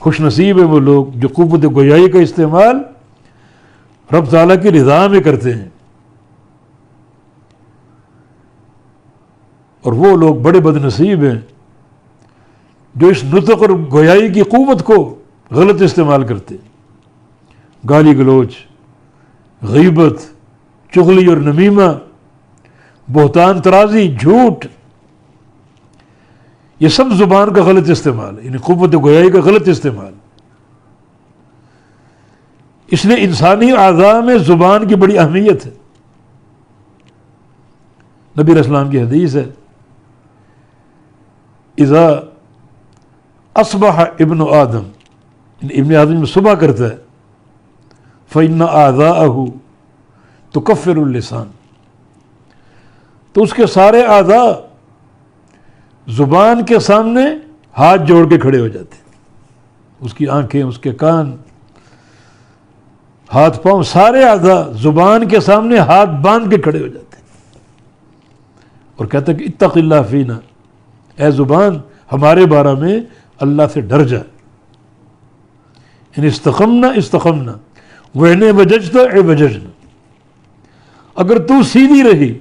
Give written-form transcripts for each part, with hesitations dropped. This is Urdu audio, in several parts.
خوش نصیب ہیں وہ لوگ جو قوت گویائی کا استعمال رب تعالیٰ کی رضا میں کرتے ہیں، اور وہ لوگ بڑے بد نصیب ہیں جو اس نطق اور گویائی کی قوت کو غلط استعمال کرتے ہیں۔ گالی گلوچ، غیبت، چغلی اور نمیمہ، بہتان ترازی، جھوٹ، یہ سب زبان کا غلط استعمال ہے، یعنی قوت گویائی کا غلط استعمال۔ اس لیے انسانی اعضاء میں زبان کی بڑی اہمیت ہے۔ نبی علیہ السلام کی حدیث ہے، اذا اصبح ابن آدم، ابن آدم صبح کرتا ہے، فإن أعضاءه تكفر اللسان، تو اس کے سارے اعضاء زبان کے سامنے ہاتھ جوڑ کے کھڑے ہو جاتے ہیں، اس کی آنکھیں، اس کے کان، ہاتھ پاؤں، سارے اعضاء زبان کے سامنے ہاتھ باندھ کے کھڑے ہو جاتے ہیں اور کہتے ہیں کہ اتق اللہ فینا، اے زبان ہمارے بارے میں اللہ سے ڈر جا، ان استقمنا استقمنا وَإِنْ وَجَجْتَ وَجَجْنَا، اگر تو سیدھی رہی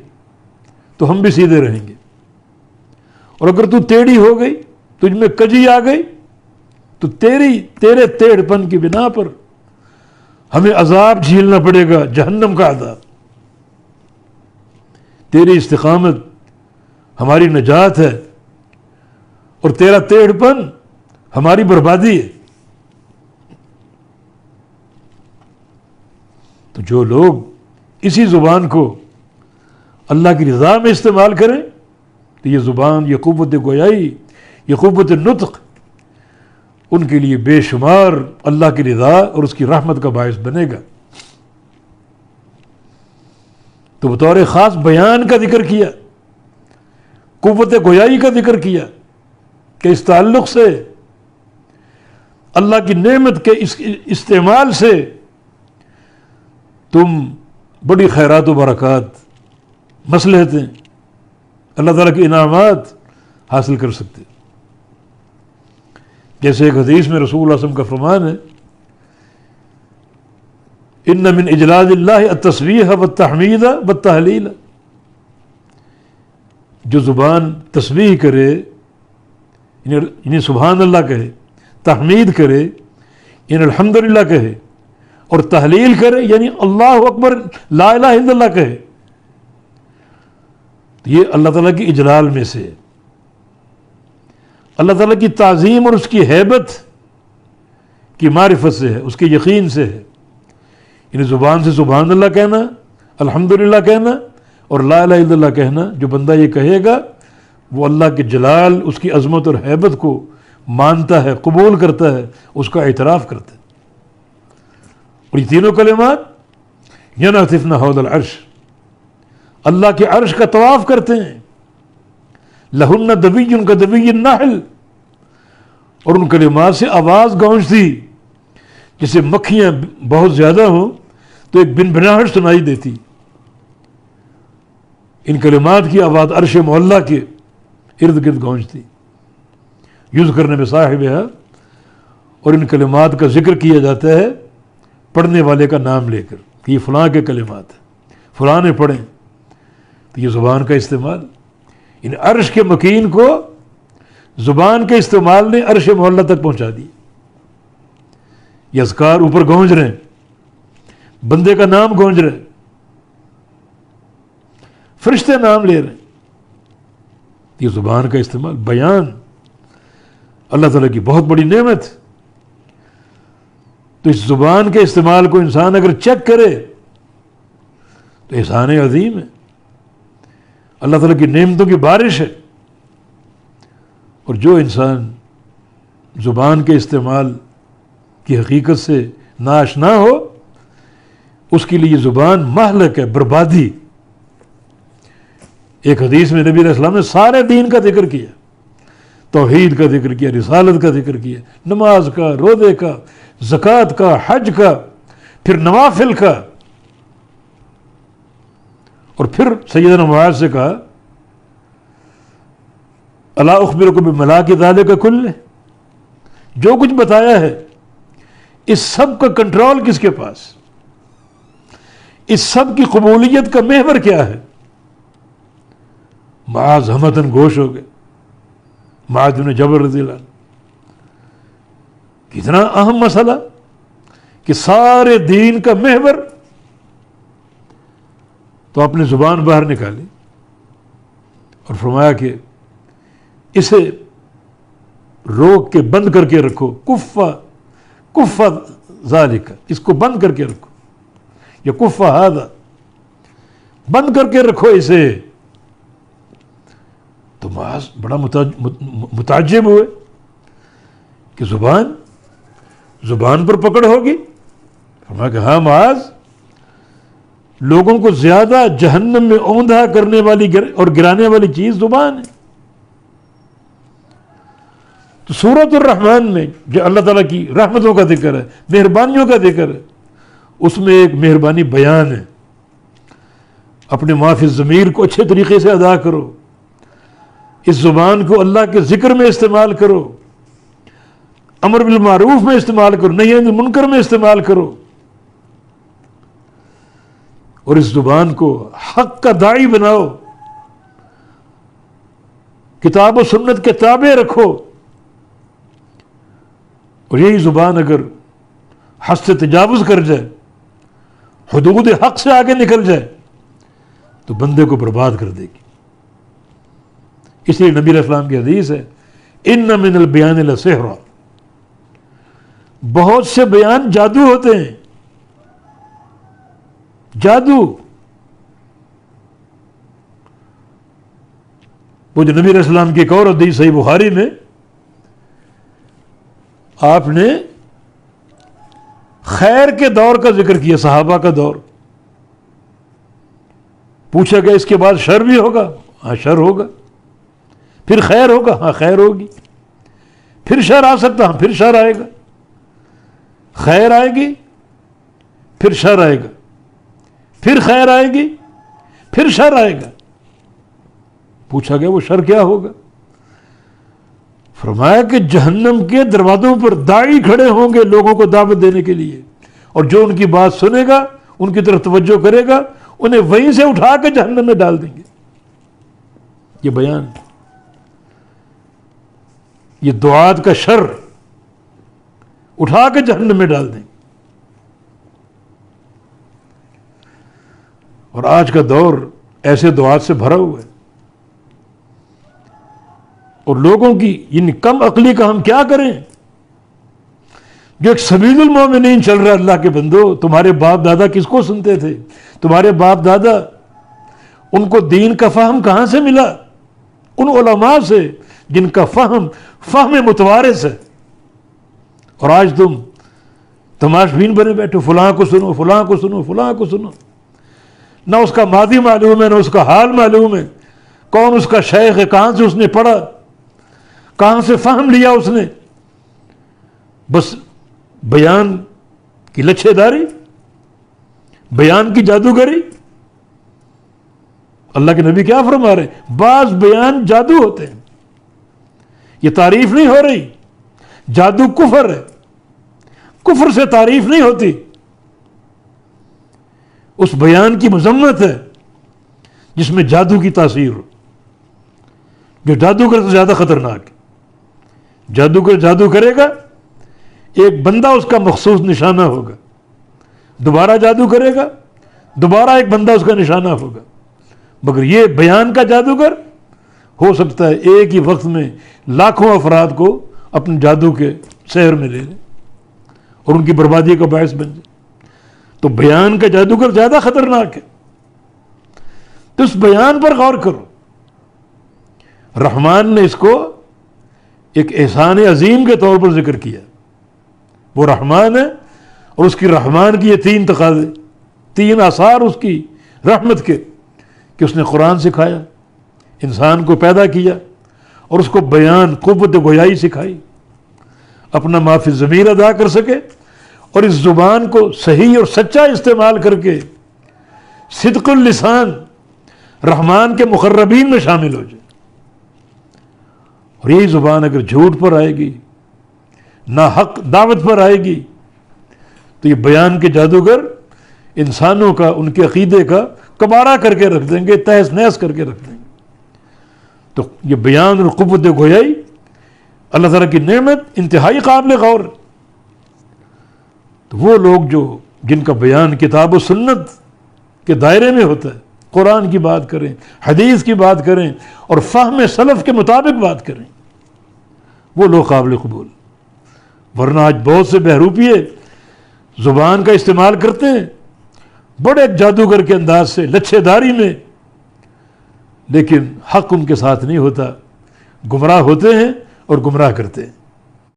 تو ہم بھی سیدھے رہیں گے، اور اگر تو ٹیڑھی ہو گئی، تجھ میں کجی آ گئی، تو تیرے ٹیڑھ پن کی بنا پر ہمیں عذاب جھیلنا پڑے گا، جہنم کا عذاب۔ تیری استقامت ہماری نجات ہے، اور تیرا ٹیڑھ پن ہماری بربادی ہے۔ تو جو لوگ اسی زبان کو اللہ کی رضا میں استعمال کریں تو یہ زبان، یہ قوت گویائی، یہ قوت نطق ان کے لیے بے شمار اللہ کی رضا اور اس کی رحمت کا باعث بنے گا۔ تو بطور خاص بیان کا ذکر کیا، قوت گویائی کا ذکر کیا کہ اس تعلق سے، اللہ کی نعمت کے اس استعمال سے تم بڑی خیرات و برکات، مصلحتیں، اللہ تعالیٰ کے انعامات حاصل کر سکتے۔ جیسے ایک حدیث میں رسول اللہ صلی اللہ علیہ وسلم کا فرمان ہے، ان من اجلال اللہ التسبیح والتحمید والتہلیل، جو زبان تسبیح کرے یعنی سبحان اللہ کہے، تحمید کرے یعنی الحمدللہ کہے، اور تحلیل کرے یعنی اللہ اکبر لا الہ الا اللہ کہے، تو یہ اللہ تعالیٰ کی اجلال میں سے ہے، اللہ تعالیٰ کی تعظیم اور اس کی ہیبت کی معرفت سے ہے، اس کے یقین سے ہے۔ یعنی زبان سے سبحان اللہ کہنا، الحمدللہ کہنا اور لا الہ الا اللہ کہنا، جو بندہ یہ کہے گا وہ اللہ کے جلال، اس کی عظمت اور ہیبت کو مانتا ہے، قبول کرتا ہے، اس کا اعتراف کرتا ہے۔ اور یہ تینوں کلمات ینعطفن حول العرش، اللہ کے عرش کا طواف کرتے ہیں، لہن دبی کا دبی النحل، اور ان کلمات سے آواز گونجتی، جیسے مکھیاں بہت زیادہ ہوں تو ایک بنبناہٹ سنائی دیتی۔ ان کلمات کی آواز عرش معلیٰ کے ارد گرد گونجتی، یوز کرنے میں صاحب ہے، اور ان کلمات کا ذکر کیا جاتا ہے پڑھنے والے کا نام لے کر کہ یہ فلاں کے کلمات ہیں، فلاں نے پڑھیں، تو یہ زبان کا استعمال، ان عرش کے مکین کو زبان کے استعمال نے عرش معلیٰ تک پہنچا دی۔ یہ اذکار اوپر گونج رہے ہیں، بندے کا نام گونج رہے ہیں، فرشتے نام لے رہے ہیں، یہ زبان کا استعمال، بیان اللہ تعالیٰ کی بہت بڑی نعمت۔ تو اس زبان کے استعمال کو انسان اگر چیک کرے تو احسان عظیم ہے، اللہ تعالیٰ کی نعمتوں کی بارش ہے۔ اور جو انسان زبان کے استعمال کی حقیقت سے ناآشنا ہو، اس کے لیے زبان مہلک ہے، بربادی۔ ایک حدیث میں نبی علیہ السلام نے سارے دین کا ذکر کیا، توحید کا ذکر کیا، رسالت کا ذکر کیا، نماز کا، روزے کا، زکوٰۃ کا، حج کا، پھر نوافل کا، اور پھر سیدنا معاذ سے کہا الا اخبرکم بملاک ذلک کلہ، جو کچھ بتایا ہے، اس سب کا کنٹرول کس کے پاس؟ اس سب کی قبولیت کا محور کیا ہے؟ معاذ ہمتن گوش ہو گئے، معاذ بن جبل رضی اللہ عنہ. کتنا اہم مسئلہ کہ سارے دین کا محور. تو اپنی زبان باہر نکالی اور فرمایا کہ اسے روک کے بند کر کے رکھو. کفا ذالک، اس کو بند کر کے رکھو، یا کفا ھذا، بند کر کے رکھو اسے. تو معاذ بڑا متعجب ہوئے کہ زبان پر پکڑ ہوگی. فرمایا کہ ہاں معاذ، لوگوں کو زیادہ جہنم میں اوندھا کرنے والی اور گرانے والی چیز زبان ہے. تو سورۃ الرحمن میں جو اللہ تعالیٰ کی رحمتوں کا ذکر ہے، مہربانیوں کا ذکر ہے، اس میں ایک مہربانی بیان ہے. اپنے معافی ضمیر کو اچھے طریقے سے ادا کرو، اس زبان کو اللہ کے ذکر میں استعمال کرو، امر بالمعروف میں استعمال کرو، نہی عن المنکر میں استعمال کرو، اور اس زبان کو حق کا داعی بناؤ، کتاب و سنت کے تابع رکھو. اور یہی زبان اگر حد سے تجاوز کر جائے، حدود حق سے آگے نکل جائے، تو بندے کو برباد کر دے گی. اس لیے نبی علیہ السلام کی حدیث ہے، ان من البیان لسحرا، بہت سے بیان جادو ہوتے ہیں. جادو، وہ جو نبی علیہ السلام کی ایک اور حدیث صحیح بخاری میں آپ نے خیر کے دور کا ذکر کیا، صحابہ کا دور. پوچھا گیا اس کے بعد شر بھی ہوگا؟ ہاں شر ہوگا. پھر خیر ہوگا؟ ہاں خیر ہوگی. پھر شر آ سکتا؟ ہاں پھر شر آئے گا. خیر آئے گی، پھر شر آئے گا، پھر خیر آئے گی، پھر شر آئے گا. پوچھا گیا وہ شر کیا ہوگا؟ فرمایا کہ جہنم کے دروازوں پر داعی کھڑے ہوں گے لوگوں کو دعوت دینے کے لیے، اور جو ان کی بات سنے گا، ان کی طرف توجہ کرے گا، انہیں وہیں سے اٹھا کے جہنم میں ڈال دیں گے. یہ بیان، یہ دعات کا شر اٹھا کے جہنم میں ڈال دیں گے. اور آج کا دور ایسے دعات سے بھرا ہوا ہے. اور لوگوں کی ان کم عقلی کا ہم کیا کریں؟ جو ایک سبیل المومنین چل رہا ہے. اللہ کے بندو، تمہارے باپ دادا کس کو سنتے تھے؟ تمہارے باپ دادا، ان کو دین کا فہم کہاں سے ملا؟ ان علماء سے جن کا فہم متوارث ہے. اور آج تم تماشبین بنے بیٹھو، فلاں کو سنو، فلاں کو سنو، فلاں کو سنو. نہ اس کا ماضی معلوم ہے، نہ اس کا حال معلوم ہے، کون اس کا شیخ ہے، کہاں سے اس نے پڑھا، کہاں سے فہم لیا اس نے. بس بیان کی لچھے داری، بیان کی جادوگری. اللہ کے نبی کیا فرما رہے ہیں؟ بعض بیان جادو ہوتے ہیں. یہ تعریف نہیں ہو رہی، جادو کفر ہے. کفر سے تعریف نہیں ہوتی. اس بیان کی مذمت ہے جس میں جادو کی تاثیر ہو. جو جادوگر سے زیادہ خطرناک ہے. جادوگر جادو کرے گا، ایک بندہ اس کا مخصوص نشانہ ہوگا. دوبارہ جادو کرے گا، دوبارہ ایک بندہ اس کا نشانہ ہوگا. مگر یہ بیان کا جادوگر ہو سکتا ہے ایک ہی وقت میں لاکھوں افراد کو اپنے جادو کے سحر میں لے لے اور ان کی بربادی کا باعث بن جائے. تو بیان کا جادوگر زیادہ خطرناک ہے. تو اس بیان پر غور کرو. رحمان نے اس کو ایک احسان عظیم کے طور پر ذکر کیا. وہ رحمان ہے، اور اس کی رحمان کی یہ تین تقاضے، تین آثار اس کی رحمت کے، کہ اس نے قرآن سکھایا، انسان کو پیدا کیا، اور اس کو بیان، قوت گویائی سکھائی، اپنا معافی ضمیر ادا کر سکے، اور اس زبان کو صحیح اور سچا استعمال کر کے صدق اللسان رحمان کے مقربین میں شامل ہو جائے. اور یہی زبان اگر جھوٹ پر آئے گی، ناحق دعوت پر آئے گی، تو یہ بیان کے جادوگر انسانوں کا، ان کے عقیدے کا کباڑہ کر کے رکھ دیں گے، تہس نہس کر کے رکھ دیں گے۔ تو یہ بیان اور قوت گویائی اللہ تعالیٰ کی نعمت انتہائی قابل غور۔ تو وہ لوگ جن کا بیان کتاب و سنت کے دائرے میں ہوتا ہے، قرآن کی بات کریں، حدیث کی بات کریں اور فہم سلف کے مطابق بات کریں، وہ لوگ قابل قبول۔ ورنہ آج بہت سے بہروپیے زبان کا استعمال کرتے ہیں بڑے ایک جادوگر کے انداز سے، لچھے داری میں، لیکن حق ان کے ساتھ نہیں ہوتا، گمراہ ہوتے ہیں اور گمراہ کرتے ہیں۔